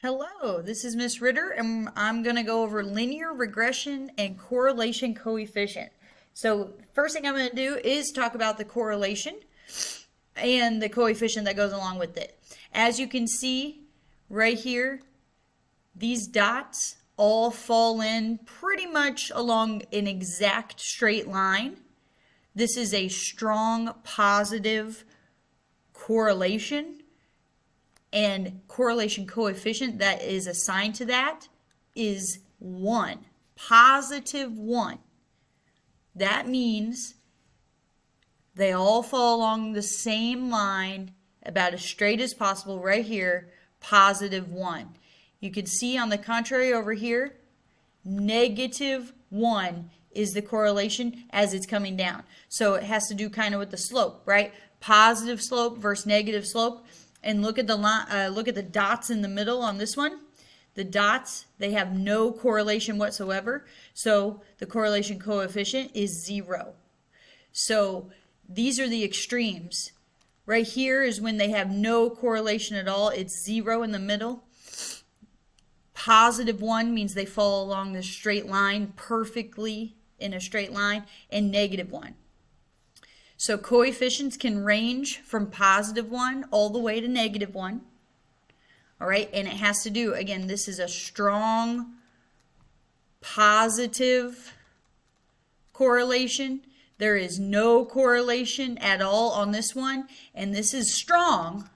Hello, this is Miss Ritter, and I'm going to go over linear regression and correlation coefficient. So, first thing I'm going to do is talk about the correlation and the coefficient that goes along with it. As you can see right here, these dots all fall in pretty much along an exact straight line. This is a strong positive correlation. And correlation coefficient that is assigned to that is 1, positive 1. That means they all fall along the same line, about as straight as possible right here, positive 1. You can see on the contrary over here, negative 1 is the correlation as it's coming down. So it has to do kind of with the slope, right? Positive slope versus negative slope. And look at the dots in the middle on this one. The dots, they have no correlation whatsoever. So the correlation coefficient is 0. So these are the extremes. Right here is when they have no correlation at all. It's 0 in the middle. Positive 1 means they fall along the straight line perfectly in a straight line, and negative 1. So coefficients can range from positive 1 all the way to negative 1. All right, and it has to do, again, this is a strong positive correlation. There is no correlation at all on this one, and this is strong,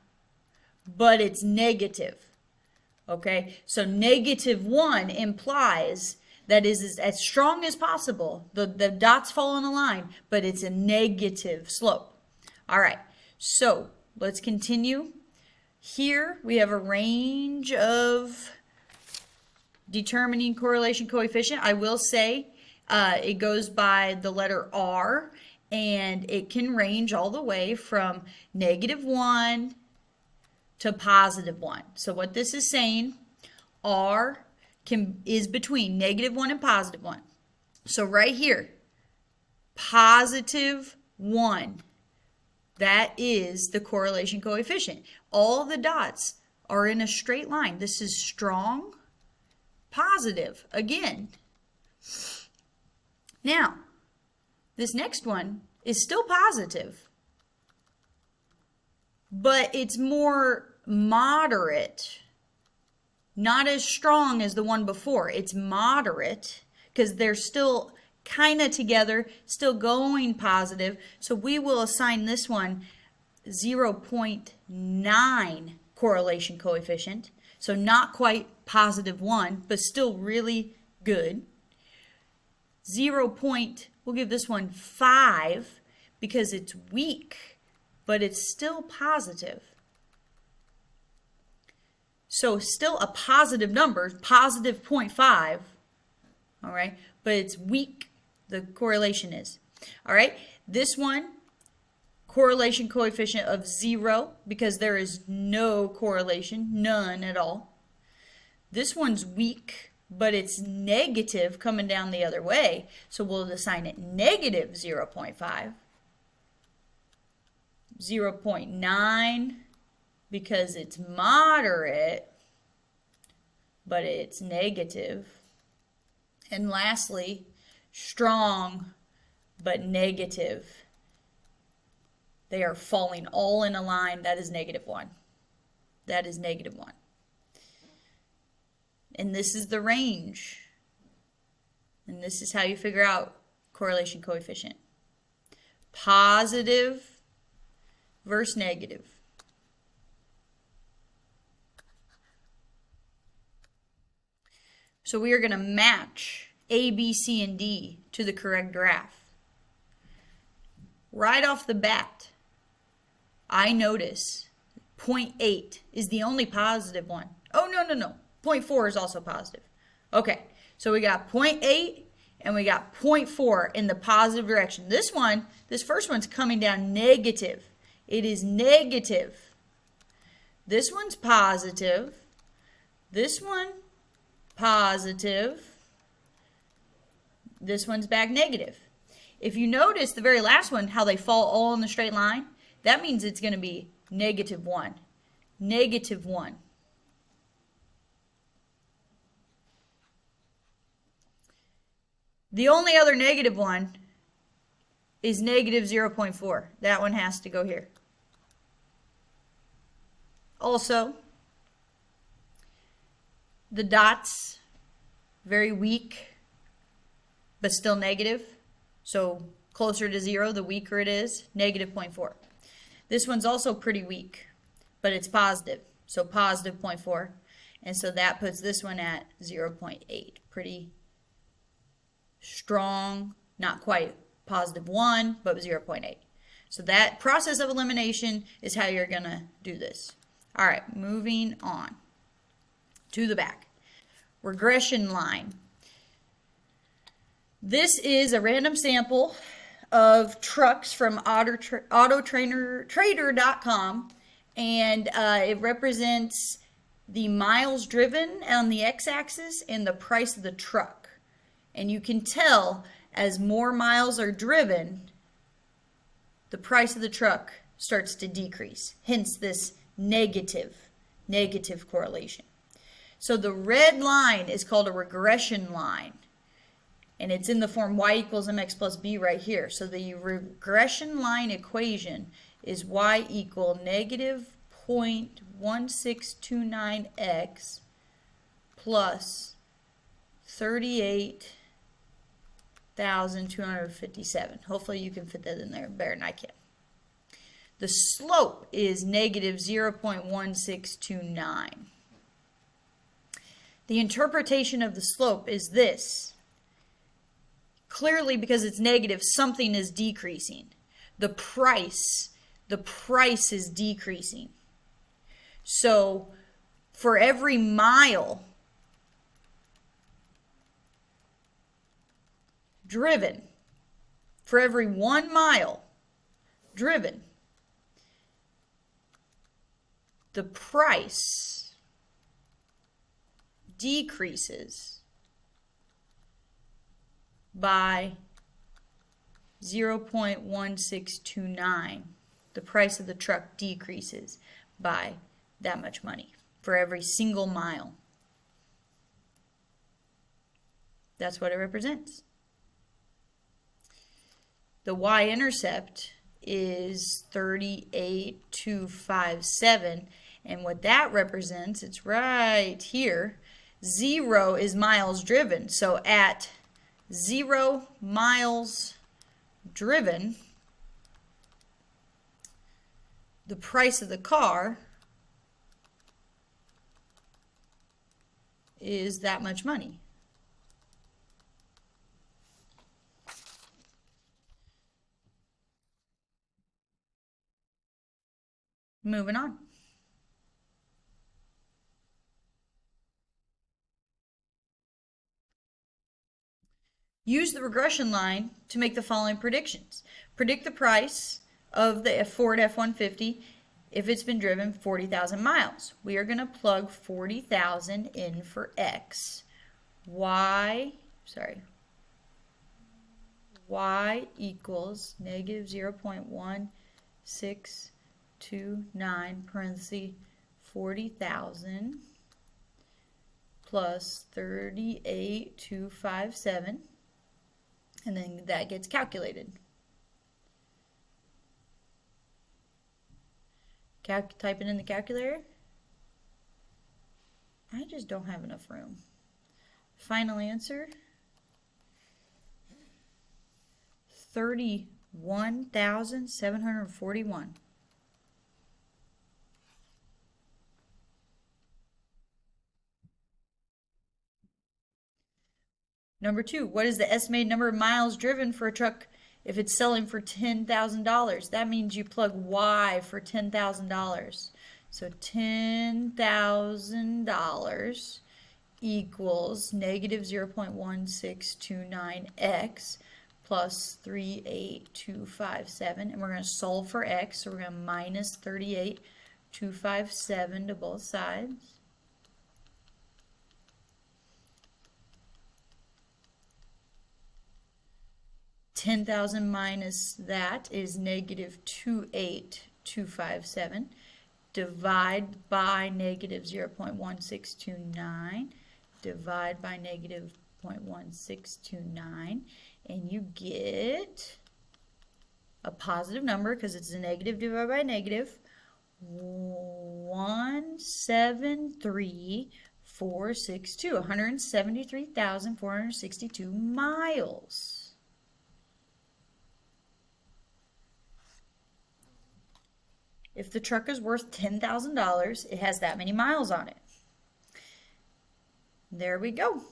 but it's negative. Okay, so negative 1 implies that is as strong as possible. The dots fall in a line, but it's a negative slope. All right, so let's continue. Here we have a range of determining correlation coefficient. I will say it goes by the letter R, and it can range all the way from negative 1 to positive 1. So what this is saying, R is between negative 1 and positive 1. So right here, positive 1, that is the correlation coefficient. All the dots are in a straight line. This is strong, positive again. Now, this next one is still positive, but it's more moderate. Not as strong as the one before. It's moderate because they're still kind of together, still going positive. So we will assign this one 0.9 correlation coefficient. So not quite positive 1, but still really good. We'll give this one 5 because it's weak, but it's still positive. So still a positive number, positive 0.5, all right, but it's weak, the correlation is. All right, this one, correlation coefficient of 0 because there is no correlation, none at all. This one's weak, but it's negative coming down the other way, so we'll assign it negative 0.5. 0.9 because it's moderate, but it's negative. And lastly, strong, but negative. They are falling all in a line. That is negative 1. That is negative 1. And this is the range. And this is how you figure out correlation coefficient. Positive versus negative. So we are going to match A, B, C, and D to the correct graph. Right off the bat, I notice 0.8 is the only positive one. Oh, no. 0.4 is also positive. Okay, so we got 0.8 and we got 0.4 in the positive direction. This first one's coming down negative. It is negative. This one's positive. This one positive. This one's back negative. If you notice the very last one, how they fall all in the straight line, that means it's going to be negative 1. Negative 1. The only other negative one is negative 0.4. That one has to go here. Also, the dots, very weak, but still negative. So closer to 0, the weaker it is, negative 0.4. This one's also pretty weak, but it's positive, so positive 0.4. And so that puts this one at 0.8. Pretty strong, not quite positive 1, but 0.8. So that process of elimination is how you're going to do this. All right, moving on to the back. Regression line. This is a random sample of trucks from autotrader.com, and it represents the miles driven on the x-axis and the price of the truck. And you can tell as more miles are driven, the price of the truck starts to decrease. Hence this negative correlation. So the red line is called a regression line. And it's in the form y equals mx plus b right here. So the regression line equation is y equal negative 0.1629x plus 38,257. Hopefully you can fit that in there better than I can. The slope is negative 0.1629. The interpretation of the slope is this. Clearly, because it's negative, something is decreasing. The price is decreasing. So for every mile driven, for every 1 mile driven, the price decreases by 0.1629. The price of the truck decreases by that much money for every single mile. That's what it represents. The y-intercept is 38,257, and what that represents, it's right here. 0 is miles driven, so at 0 miles driven, the price of the car is that much money. Moving on. Use the regression line to make the following predictions. Predict the price of the Ford F-150 if it's been driven 40,000 miles. We are going to plug 40,000 in for X. Y equals negative 0.1629 parentheses 40,000 plus 38,257. And then that gets calculated. Type it in the calculator. I just don't have enough room. Final answer, 31,741. Number 2, what is the estimated number of miles driven for a truck if it's selling for $10,000? That means you plug Y for $10,000. So $10,000 equals negative 0.1629x plus 38,257. And we're going to solve for x, so we're going to minus 38,257 to both sides. 10,000 minus that is negative 28,257. Divide by negative 0.1629. Divide by negative 0.1629, and you get a positive number because it's a negative divided by negative, 173,462, 173,462 miles. If the truck is worth $10,000, it has that many miles on it. There we go.